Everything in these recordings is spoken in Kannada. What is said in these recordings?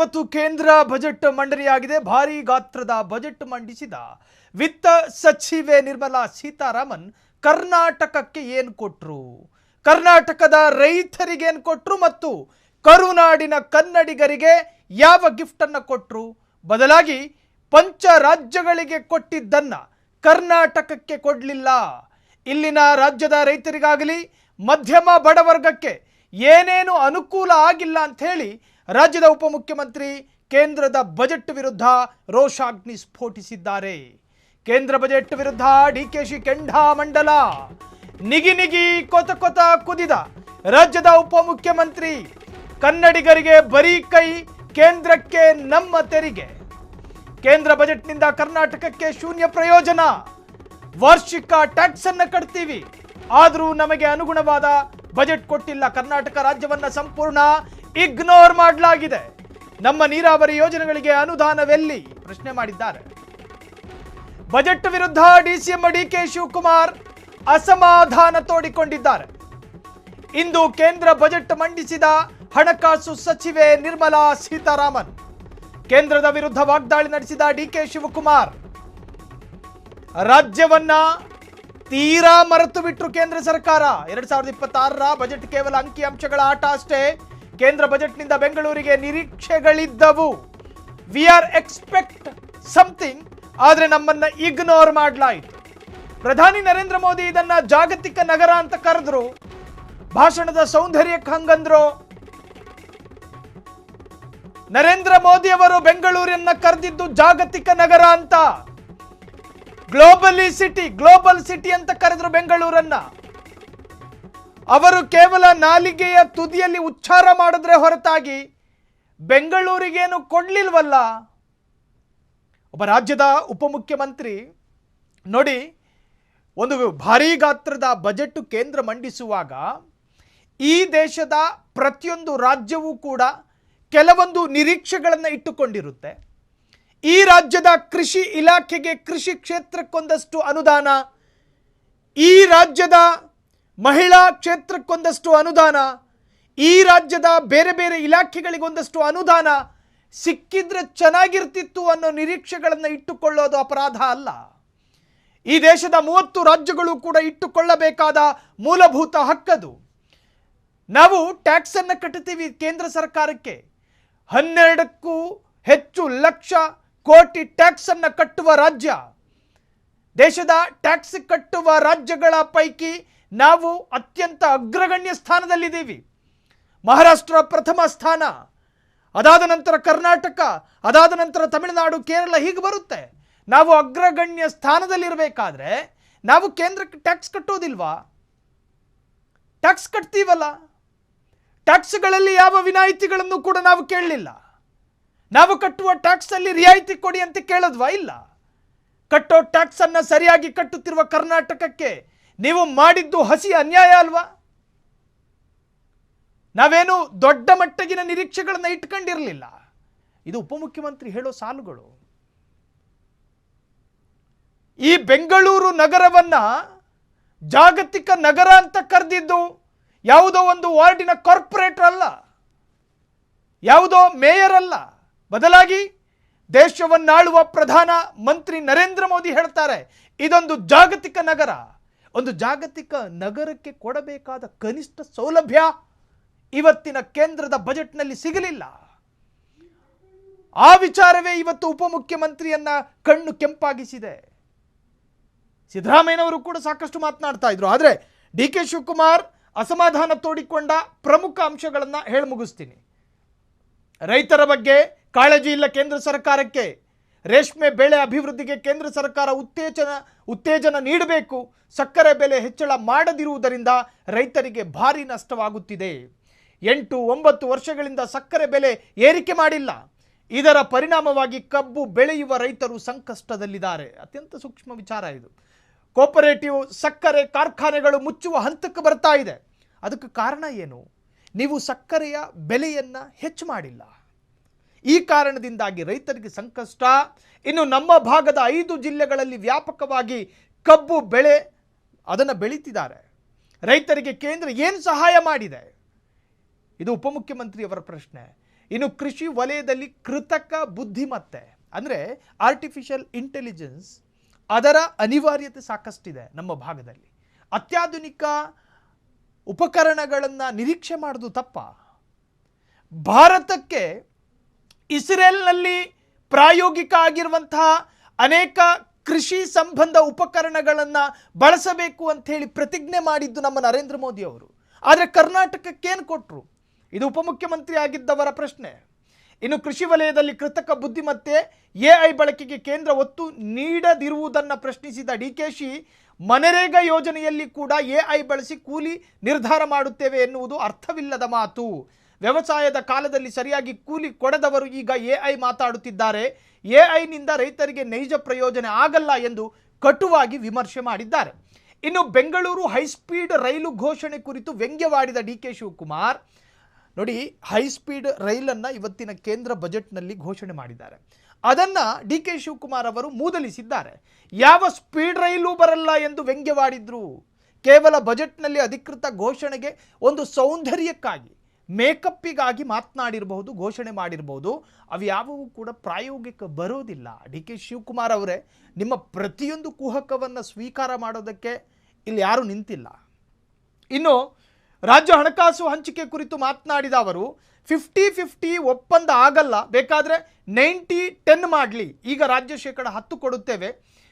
ಇವತ್ತು ಕೇಂದ್ರ ಬಜೆಟ್ ಮಂಡನೆಯಾಗಿದೆ. ಭಾರಿ ಗಾತ್ರದ ಬಜೆಟ್ ಮಂಡಿಸಿದ ವಿತ್ತ ಸಚಿವೆ ನಿರ್ಮಲಾ ಸೀತಾರಾಮನ್ ಕರ್ನಾಟಕಕ್ಕೆ ಏನು ಕೊಟ್ರು, ಕರ್ನಾಟಕದ ರೈತರಿಗೆ ಏನು ಕೊಟ್ರು ಮತ್ತು ಕರುನಾಡಿನ ಕನ್ನಡಿಗರಿಗೆ ಯಾವ ಗಿಫ್ಟ್ ಅನ್ನು ಕೊಟ್ರು, ಬದಲಾಗಿ ಪಂಚ ರಾಜ್ಯಗಳಿಗೆ ಕೊಟ್ಟಿದ್ದನ್ನ ಕರ್ನಾಟಕಕ್ಕೆ ಕೊಡಲಿಲ್ಲ. ಇಲ್ಲಿನ ರಾಜ್ಯದ ರೈತರಿಗಾಗಲಿ ಮಧ್ಯಮ ಬಡವರ್ಗಕ್ಕೆ ಏನೇನು ಅನುಕೂಲ ಆಗಿಲ್ಲ ಅಂತ ಹೇಳಿ ರಾಜ್ಯದ ಉಪಮುಖ್ಯಮಂತ್ರಿ ಕೇಂದ್ರದ ಬಜೆಟ್ ವಿರುದ್ಧ ರೋಷಾಗ್ನಿ ಸ್ಫೋಟಿಸಿದ್ದಾರೆ. ಕೇಂದ್ರ ಬಜೆಟ್ ವಿರುದ್ಧ ಡಿಕೆಶಿ ಕೆಂಡಾಮಂಡಲ, ನಿಗಿ ನಿಗಿ ಕೊತ ಕೊತ ಕುದಿದ ರಾಜ್ಯದ ಉಪಮುಖ್ಯಮಂತ್ರಿ. ಕನ್ನಡಿಗರಿಗೆ ಬರೀ ಕೈ, ಕೇಂದ್ರಕ್ಕೆ ನಮ್ಮ ತೆರಿಗೆ. ಕೇಂದ್ರ ಬಜೆಟ್ನಿಂದ ಕರ್ನಾಟಕಕ್ಕೆ ಶೂನ್ಯ ಪ್ರಯೋಜನ. ವಾರ್ಷಿಕ ಟ್ಯಾಕ್ಸ್ ಅನ್ನು ಕಟ್ತೀವಿ, ಆದರೂ ನಮಗೆ ಅನುಗುಣವಾದ ಬಜೆಟ್ ಕೊಟ್ಟಿಲ್ಲ. ಕರ್ನಾಟಕ ರಾಜ್ಯವನ್ನ ಸಂಪೂರ್ಣ ಇಗ್ನೋರ್ ಮಾಡಲಾಗಿದೆ. ನಮ್ಮ ನೀರಾವರಿ ಯೋಜನೆಗಳಿಗೆ ಅನುದಾನವೆಲ್ಲಿ ಪ್ರಶ್ನೆ ಮಾಡಿದ್ದಾರೆ. ಬಜೆಟ್ ವಿರುದ್ಧ ಡಿಸಿಎಂ ಡಿಕೆ ಶಿವಕುಮಾರ್ ಅಸಮಾಧಾನ ತೋಡಿಕೊಂಡಿದ್ದಾರೆ. ಇಂದು ಕೇಂದ್ರ ಬಜೆಟ್ ಮಂಡಿಸಿದ ಹಣಕಾಸು ಸಚಿವೆ ನಿರ್ಮಲಾ ಸೀತಾರಾಮನ್ ಕೇಂದ್ರದ ವಿರುದ್ಧ ವಾಗ್ದಾಳಿ ನಡೆಸಿದ ಡಿಕೆ ಶಿವಕುಮಾರ್ ರಾಜ್ಯವನ್ನ ತೀರಾ ಮರೆತು ಬಿಟ್ಟರು. ಕೇಂದ್ರ ಸರ್ಕಾರ 2026ರ ಬಜೆಟ್ ಕೇವಲ ಅಂಕಿಅಂಶಗಳ ಆಟ ಅಷ್ಟೇ. ಕೇಂದ್ರ ಬಜೆಟ್ನಿಂದ ಬೆಂಗಳೂರಿಗೆ ನಿರೀಕ್ಷೆಗಳಿದ್ದವು. ವಿ ಆರ್ ಎಕ್ಸ್ಪೆಕ್ಟ್ ಸಮಥಿಂಗ್, ಆದರೆ ನಮ್ಮನ್ನ ಇಗ್ನೋರ್ ಮಾಡಲಾಯಿತು. ಪ್ರಧಾನಿ ನರೇಂದ್ರ ಮೋದಿ ಇದನ್ನ ಜಾಗತಿಕ ನಗರ ಅಂತ ಕರೆದ್ರು. ಭಾಷಣದ ಸೌಂದರ್ಯಕ್ಕೆ ಹಂಗಂದ್ರು. ನರೇಂದ್ರ ಮೋದಿ ಅವರು ಬೆಂಗಳೂರನ್ನ ಕರೆದಿದ್ದು ಜಾಗತಿಕ ನಗರ ಅಂತ, ಗ್ಲೋಬಲ್ ಸಿಟಿ ಅಂತ ಕರೆದ್ರು ಬೆಂಗಳೂರನ್ನ. ಅವರು ಕೇವಲ ನಾಲಿಗೆಯ ತುದಿಯಲ್ಲಿ ಉಚ್ಚಾರ ಮಾಡಿದ್ರೆ ಹೊರತಾಗಿ ಬೆಂಗಳೂರಿಗೇನು ಕೊಡ್ಲಿಲ್ವಲ್ಲ. ಒಬ್ಬ ರಾಜ್ಯದ ಉಪಮುಖ್ಯಮಂತ್ರಿ ನೋಡಿ, ಒಂದು ಭಾರೀ ಗಾತ್ರದ ಬಜೆಟ್ ಕೇಂದ್ರ ಮಂಡಿಸುವಾಗ ಈ ದೇಶದ ಪ್ರತಿಯೊಂದು ರಾಜ್ಯವೂ ಕೂಡ ಕೆಲವೊಂದು ನಿರೀಕ್ಷೆಗಳನ್ನು ಇಟ್ಟುಕೊಂಡಿರುತ್ತೆ. ಈ ರಾಜ್ಯದ ಕೃಷಿ ಇಲಾಖೆಗೆ, ಕೃಷಿ ಕ್ಷೇತ್ರಕ್ಕೊಂದಷ್ಟು ಅನುದಾನ, ಈ ರಾಜ್ಯದ ಮಹಿಳಾ ಕ್ಷೇತ್ರಕ್ಕೊಂದಷ್ಟು ಅನುದಾನ, ಈ ರಾಜ್ಯದ ಬೇರೆ ಬೇರೆ ಇಲಾಖೆಗಳಿಗೊಂದಷ್ಟು ಅನುದಾನ ಸಿಕ್ಕಿದ್ರೆ ಚೆನ್ನಾಗಿರ್ತಿತ್ತು ಅನ್ನೋ ನಿರೀಕ್ಷೆಗಳನ್ನು ಇಟ್ಟುಕೊಳ್ಳೋದು ಅಪರಾಧ ಅಲ್ಲ. ಈ ದೇಶದ 30 ರಾಜ್ಯಗಳು ಕೂಡ ಇಟ್ಟುಕೊಳ್ಳಬೇಕಾದ ಮೂಲಭೂತ ಹಕ್ಕದು. ನಾವು ಟ್ಯಾಕ್ಸ್ ಅನ್ನು ಕಟ್ಟುತ್ತೀವಿ ಕೇಂದ್ರ ಸರ್ಕಾರಕ್ಕೆ. 12ಕ್ಕೂ ಹೆಚ್ಚು ಲಕ್ಷ ಕೋಟಿ ಟ್ಯಾಕ್ಸ್ ಅನ್ನು ಕಟ್ಟುವ ರಾಜ್ಯ. ದೇಶದ ಟ್ಯಾಕ್ಸ್ ಕಟ್ಟುವ ರಾಜ್ಯಗಳ ಪೈಕಿ ನಾವು ಅತ್ಯಂತ ಅಗ್ರಗಣ್ಯ ಸ್ಥಾನದಲ್ಲಿದ್ದೀವಿ. ಮಹಾರಾಷ್ಟ್ರ ಪ್ರಥಮ ಸ್ಥಾನ, ಅದಾದ ನಂತರ ಕರ್ನಾಟಕ, ಅದಾದ ನಂತರ ತಮಿಳುನಾಡು, ಕೇರಳ, ಹೀಗೆ ಬರುತ್ತೆ. ನಾವು ಅಗ್ರಗಣ್ಯ ಸ್ಥಾನದಲ್ಲಿರಬೇಕಾದ್ರೆ ನಾವು ಕೇಂದ್ರಕ್ಕೆ ಟ್ಯಾಕ್ಸ್ ಕಟ್ಟೋದಿಲ್ವಾ? ಟ್ಯಾಕ್ಸ್ ಕಟ್ತೀವಲ್ಲ. ಟ್ಯಾಕ್ಸ್ಗಳಲ್ಲಿ ಯಾವ ವಿನಾಯಿತಿಗಳನ್ನು ಕೂಡ ನಾವು ಕೇಳಲಿಲ್ಲ. ನಾವು ಕಟ್ಟುವ ಟ್ಯಾಕ್ಸ್ ಅಲ್ಲಿ ರಿಯಾಯಿತಿ ಕೊಡಿ ಅಂತ ಕೇಳಿದ್ವಾ? ಇಲ್ಲ. ಕಟ್ಟೋ ಟ್ಯಾಕ್ಸ್ ಅನ್ನ ಸರಿಯಾಗಿ ಕಟ್ಟುತ್ತಿರುವ ಕರ್ನಾಟಕಕ್ಕೆ ನೀವು ಮಾಡಿದ್ದು ಹಸಿ ಅನ್ಯಾಯ ಅಲ್ವಾ? ನಾವೇನು ದೊಡ್ಡ ಮಟ್ಟಗಿನ ನಿರೀಕ್ಷೆಗಳನ್ನ ಇಟ್ಕೊಂಡಿರಲಿಲ್ಲ. ಇದು ಉಪಮುಖ್ಯಮಂತ್ರಿ ಹೇಳೋ ಸಾಲುಗಳು. ಈ ಬೆಂಗಳೂರು ನಗರವನ್ನ ಜಾಗತಿಕ ನಗರ ಅಂತ ಕರೆದಿದ್ದು ಯಾವುದೋ ಒಂದು ವಾರ್ಡಿನ ಕಾರ್ಪೊರೇಟರ್ ಅಲ್ಲ, ಯಾವುದೋ ಮೇಯರ್ ಅಲ್ಲ, ಬದಲಾಗಿ ದೇಶವನ್ನಾಳುವ ಪ್ರಧಾನ ಮಂತ್ರಿ ನರೇಂದ್ರ ಮೋದಿ ಹೇಳ್ತಾರೆ ಇದೊಂದು ಜಾಗತಿಕ ನಗರ. ಒಂದು ಜಾಗತಿಕ ನಗರಕ್ಕೆ ಕೊಡಬೇಕಾದ ಕನಿಷ್ಠ ಸೌಲಭ್ಯ ಇವತ್ತಿನ ಕೇಂದ್ರದ ಬಜೆಟ್ನಲ್ಲಿ ಸಿಗಲಿಲ್ಲ. ಆ ವಿಚಾರವೇ ಇವತ್ತು ಉಪಮುಖ್ಯಮಂತ್ರಿಯನ್ನ ಕಣ್ಣು ಕೆಂಪಾಗಿಸಿದೆ. ಸಿದ್ದರಾಮಯ್ಯನವರು ಕೂಡ ಸಾಕಷ್ಟು ಮಾತನಾಡ್ತಾ ಇದ್ರು, ಆದರೆ ಡಿಕೆ ಶಿವಕುಮಾರ್ ಅಸಮಾಧಾನ ತೋಡಿಕೊಂಡ ಪ್ರಮುಖ ಅಂಶಗಳನ್ನು ಹೇಳಿ ಮುಗಿಸ್ತೀನಿ. ರೈತರ ಬಗ್ಗೆ ಕಾಳಜಿ ಇಲ್ಲ ಕೇಂದ್ರ ಸರ್ಕಾರಕ್ಕೆ. ರೇಷ್ಮೆ ಬೆಳೆ ಅಭಿವೃದ್ಧಿಗೆ ಕೇಂದ್ರ ಸರ್ಕಾರ ಉತ್ತೇಜನ ನೀಡಬೇಕು. ಸಕ್ಕರೆ ಬೆಲೆ ಹೆಚ್ಚಳ ಮಾಡದಿರುವುದರಿಂದ ರೈತರಿಗೆ ಭಾರಿ ನಷ್ಟವಾಗುತ್ತಿದೆ. 8-9 ವರ್ಷಗಳಿಂದ ಸಕ್ಕರೆ ಬೆಲೆ ಏರಿಕೆ ಮಾಡಿಲ್ಲ. ಇದರ ಪರಿಣಾಮವಾಗಿ ಕಬ್ಬು ಬೆಳೆಯುವ ರೈತರು ಸಂಕಷ್ಟದಲ್ಲಿದ್ದಾರೆ. ಅತ್ಯಂತ ಸೂಕ್ಷ್ಮ ವಿಚಾರ ಇದು. ಕೋಪರೇಟಿವ್ ಸಕ್ಕರೆ ಕಾರ್ಖಾನೆಗಳು ಮುಚ್ಚುವ ಹಂತಕ್ಕೆ ಬರ್ತಾ ಇದೆ. ಅದಕ್ಕೆ ಕಾರಣ ಏನು? ನೀವು ಸಕ್ಕರೆಯ ಬೆಲೆಯನ್ನು ಹೆಚ್ಚು ಮಾಡಿಲ್ಲ. ಈ ಕಾರಣದಿಂದಾಗಿ ರೈತರಿಗೆ ಸಂಕಷ್ಟ. ಇನ್ನು ನಮ್ಮ ಭಾಗದ 5 ಜಿಲ್ಲೆಗಳಲ್ಲಿ ವ್ಯಾಪಕವಾಗಿ ಕಬ್ಬು ಬೆಳೆ ಅದನ್ನು ಬೆಳೀತಿದ್ದಾರೆ. ರೈತರಿಗೆ ಕೇಂದ್ರ ಏನು ಸಹಾಯ ಮಾಡಿದೆ? ಇದು ಉಪಮುಖ್ಯಮಂತ್ರಿಯವರ ಪ್ರಶ್ನೆ. ಇನ್ನು ಕೃಷಿ ವಲಯದಲ್ಲಿ ಕೃತಕ ಬುದ್ಧಿಮತ್ತೆ ಅಂದರೆ ಆರ್ಟಿಫಿಷಿಯಲ್ ಇಂಟೆಲಿಜೆನ್ಸ್ ಅದರ ಅನಿವಾರ್ಯತೆ ಸಾಕಷ್ಟಿದೆ ನಮ್ಮ ಭಾಗದಲ್ಲಿ. ಅತ್ಯಾಧುನಿಕ ಉಪಕರಣಗಳನ್ನು ನಿರೀಕ್ಷೆ ಮಾಡೋದು ತಪ್ಪ? ಭಾರತಕ್ಕೆ ಇಸ್ರೇಲ್ನಲ್ಲಿ ಪ್ರಾಯೋಗಿಕ ಆಗಿರುವಂತಹ ಅನೇಕ ಕೃಷಿ ಸಂಬಂಧ ಉಪಕರಣಗಳನ್ನು ಬಳಸಬೇಕು ಅಂತ ಹೇಳಿ ಪ್ರತಿಜ್ಞೆ ಮಾಡಿದ್ದು ನಮ್ಮ ನರೇಂದ್ರ ಮೋದಿ ಅವರು. ಆದರೆ ಕರ್ನಾಟಕಕ್ಕೇನು ಕೊಟ್ಟರು? ಇದು ಉಪಮುಖ್ಯಮಂತ್ರಿ ಆಗಿದ್ದವರ ಪ್ರಶ್ನೆ. ಇನ್ನು ಕೃಷಿ ವಲಯದಲ್ಲಿ ಕೃತಕ ಬುದ್ಧಿಮತ್ತೆ AI ಬಳಕೆಗೆ ಕೇಂದ್ರ ಒತ್ತು ನೀಡದಿರುವುದನ್ನು ಪ್ರಶ್ನಿಸಿದ DKಶಿ, ಮನರೇಗಾ ಯೋಜನೆಯಲ್ಲಿ ಕೂಡ AI ಬಳಸಿ ಕೂಲಿ ನಿರ್ಧಾರ ಮಾಡುತ್ತೇವೆ ಎನ್ನುವುದು ಅರ್ಥವಿಲ್ಲದ ಮಾತು. ವ್ಯವಸಾಯದ ಕಾಲದಲ್ಲಿ ಸರಿಯಾಗಿ ಕೂಲಿ ಕೊಡದವರು ಈಗ AI ಮಾತಾಡುತ್ತಿದ್ದಾರೆ. AIನಿಂದ ರೈತರಿಗೆ ನೈಜ ಪ್ರಯೋಜನ ಆಗಲ್ಲ ಎಂದು ಕಟುವಾಗಿ ವಿಮರ್ಶೆ ಮಾಡಿದ್ದಾರೆ. ಇನ್ನು ಬೆಂಗಳೂರು ಹೈಸ್ಪೀಡ್ ರೈಲು ಘೋಷಣೆ ಕುರಿತು ವ್ಯಂಗ್ಯವಾಡಿದ DK ಶಿವಕುಮಾರ್, ನೋಡಿ, ಹೈಸ್ಪೀಡ್ ರೈಲನ್ನು ಇವತ್ತಿನ ಕೇಂದ್ರ ಬಜೆಟ್ನಲ್ಲಿ ಘೋಷಣೆ ಮಾಡಿದ್ದಾರೆ. ಅದನ್ನು DK ಶಿವಕುಮಾರ್ ಅವರು ಮೂದಲಿಸಿದ್ದಾರೆ. ಯಾವ ಸ್ಪೀಡ್ ರೈಲು ಬರಲ್ಲ ಎಂದು ವ್ಯಂಗ್ಯವಾಡಿದ್ರು. ಕೇವಲ ಬಜೆಟ್ನಲ್ಲಿ ಅಧಿಕೃತ ಘೋಷಣೆಗೆ ಒಂದು ಸೌಂದರ್ಯಕ್ಕಾಗಿ, ಮೇಕಪ್ಪಿಗಾಗಿ ಮಾತನಾಡಿರಬಹುದು, ಘೋಷಣೆ ಮಾಡಿರಬಹುದು. ಅವು ಯಾವುವು ಕೂಡ ಪ್ರಾಯೋಗಿಕ ಬರೋದಿಲ್ಲ. DK ಶಿವಕುಮಾರ್ ಅವರೇ, ನಿಮ್ಮ ಪ್ರತಿಯೊಂದು ಕುಹಕವನ್ನು ಸ್ವೀಕಾರ ಮಾಡೋದಕ್ಕೆ ಇಲ್ಲಿ ಯಾರೂ ನಿಂತಿಲ್ಲ. ಇನ್ನು ರಾಜ್ಯ ಹಣಕಾಸು ಹಂಚಿಕೆ ಕುರಿತು ಮಾತನಾಡಿದ ಅವರು, 50-50 ಒಪ್ಪಂದ ಆಗಲ್ಲ, ಬೇಕಾದರೆ 90-10 ಮಾಡಲಿ. ಈಗ ರಾಜ್ಯ 10% ಕೊಡುತ್ತೇವೆ,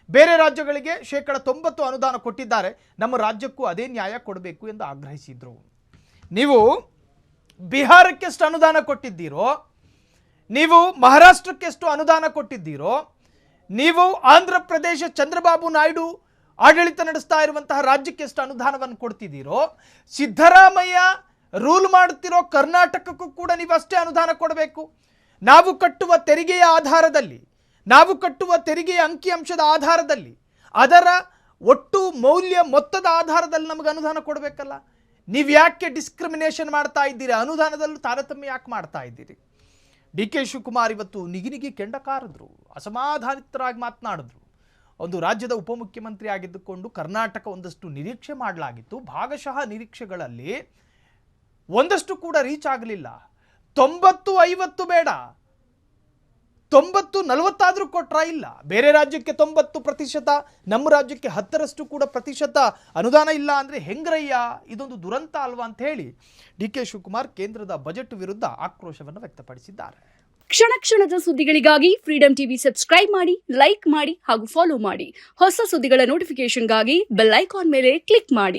ಬೇರೆ ರಾಜ್ಯಗಳಿಗೆ 90% ಅನುದಾನ ಕೊಟ್ಟಿದ್ದಾರೆ, ನಮ್ಮ ರಾಜ್ಯಕ್ಕೂ ಅದೇ ನ್ಯಾಯ ಕೊಡಬೇಕು ಎಂದು ಆಗ್ರಹಿಸಿದರು. ನೀವು ಬಿಹಾರಕ್ಕೆ ಎಷ್ಟು ಅನುದಾನ ಕೊಟ್ಟಿದ್ದೀರೋ, ನೀವು ಮಹಾರಾಷ್ಟ್ರಕ್ಕೆ ಎಷ್ಟು ಅನುದಾನ ಕೊಟ್ಟಿದ್ದೀರೋ, ನೀವು ಆಂಧ್ರ ಪ್ರದೇಶ ಚಂದ್ರಬಾಬು ನಾಯ್ಡು ಆಡಳಿತ ನಡೆಸ್ತಾ ಇರುವಂತಹ ರಾಜ್ಯಕ್ಕೆ ಎಷ್ಟು ಅನುದಾನವನ್ನು ಕೊಡ್ತಿದ್ದೀರೋ, ಸಿದ್ದರಾಮಯ್ಯ ರೂಲ್ ಮಾಡುತ್ತಿರೋ ಕರ್ನಾಟಕಕ್ಕೂ ಕೂಡ ನೀವು ಅಷ್ಟೇ ಅನುದಾನ ಕೊಡಬೇಕು. ನಾವು ಕಟ್ಟುವ ತೆರಿಗೆಯ ಆಧಾರದಲ್ಲಿ, ನಾವು ಕಟ್ಟುವ ತೆರಿಗೆಯ ಅಂಕಿಅಂಶದ ಆಧಾರದಲ್ಲಿ, ಅದರ ಒಟ್ಟು ಮೌಲ್ಯ ಮೊತ್ತದ ಆಧಾರದಲ್ಲಿ ನಮಗೆ ಅನುದಾನ ಕೊಡಬೇಕಲ್ಲ. ನೀವು ಯಾಕೆ ಡಿಸ್ಕ್ರಿಮಿನೇಷನ್ ಮಾಡ್ತಾ ಇದ್ದೀರಿ? ಅನುದಾನದಲ್ಲೂ ತಾರತಮ್ಯ ಯಾಕೆ ಮಾಡ್ತಾ ಇದ್ದೀರಿ? DK ಶಿವಕುಮಾರ್ ಇವತ್ತು ನಿಗಿ ಕೆಂಡ ಕಾರಿದ್ರು, ಅಸಮಾಧಾನಿತರಾಗಿ ಮಾತನಾಡಿದ್ರು. ಒಂದು ರಾಜ್ಯದ ಉಪಮುಖ್ಯಮಂತ್ರಿ ಆಗಿದ್ದುಕೊಂಡು ಕರ್ನಾಟಕ ಒಂದಷ್ಟು ನಿರೀಕ್ಷೆ ಮಾಡಲಾಗಿತ್ತು. ಭಾಗಶಃ ನಿರೀಕ್ಷೆಗಳಲ್ಲಿ ಒಂದಷ್ಟು ಕೂಡ ರೀಚ್ ಆಗಲಿಲ್ಲ. 90-50 ಬೇಡ, 90-40 ಆದರೂ ಕೊಟ್ರ ಇಲ್ಲ. ಬೇರೆ ರಾಜ್ಯಕ್ಕೆ 90%, ನಮ್ಮ ರಾಜ್ಯಕ್ಕೆ 10% ಕೂಡ ಪ್ರತಿಶತ ಅನುದಾನ ಇಲ್ಲ ಅಂದರೆ ಹೆಂಗ್ರಯ್ಯ? ಇದೊಂದು ದುರಂತ ಅಲ್ವಾ ಅಂತ ಹೇಳಿ DK ಶಿವಕುಮಾರ್ ಕೇಂದ್ರದ ಬಜೆಟ್ ವಿರುದ್ಧ ಆಕ್ರೋಶವನ್ನು ವ್ಯಕ್ತಪಡಿಸಿದ್ದಾರೆ. ಕ್ಷಣ ಕ್ಷಣದ ಸುದ್ದಿಗಳಿಗಾಗಿ ಫ್ರೀಡಂ ಟಿವಿ ಸಬ್ಸ್ಕ್ರೈಬ್ ಮಾಡಿ, ಲೈಕ್ ಮಾಡಿ ಹಾಗೂ ಫಾಲೋ ಮಾಡಿ. ಹೊಸ ಸುದ್ದಿಗಳ ನೋಟಿಫಿಕೇಶನ್ಗಾಗಿ ಬೆಲ್ ಐಕಾನ್ ಮೇಲೆ ಕ್ಲಿಕ್ ಮಾಡಿ.